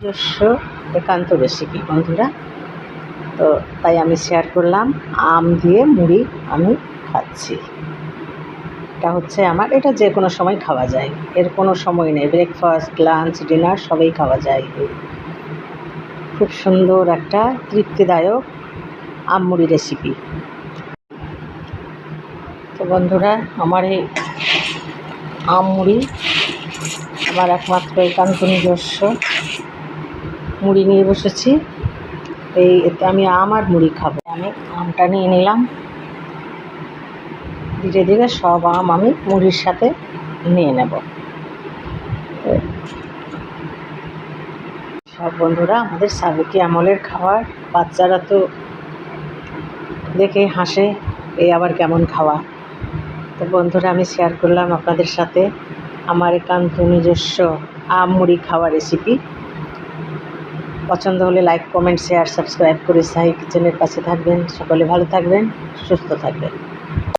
নিজস্ব একান্ত রেসিপি বন্ধুরা। তো তাই আমি শেয়ার করলাম, আম দিয়ে মুড়ি আমি খাচ্ছি। এটা হচ্ছে আমার, এটা যে কোনো সময় খাওয়া যায়, এর কোনো সময় নেই। ব্রেকফাস্ট, লাঞ্চ, ডিনার সবই খাওয়া যায়। খুব সুন্দর একটা তৃপ্তিদায়ক আম মুড়ি রেসিপি। তো বন্ধুরা, আমার এই আম মুড়ি আমার একমাত্র একান্ত নিজস্ব। মুড়ি নিয়ে বসেছি, এতে আমি আম আর মুড়ি খাবো। আমি আমটা নিয়ে নিলাম, ধীরে ধীরে সব আম আমি মুড়ির সাথে নিয়ে নেব। সব বন্ধুরা, আমাদের সাবেকি আমলের খাবার, বাচ্চারা তো দেখে হাসে, এই আবার কেমন খাওয়া। তো বন্ধুরা, আমি শেয়ার করলাম আপনাদের সাথে আমার একান্ত নিজস্ব আম মুড়ি খাওয়া রেসিপি। পছন্দ হলে লাইক, কমেন্ট, শেয়ার, সাবস্ক্রাইব করে সাহি কিচেনের পাশে থাকবেন। সকলে ভালো থাকবেন, সুস্থ থাকবেন।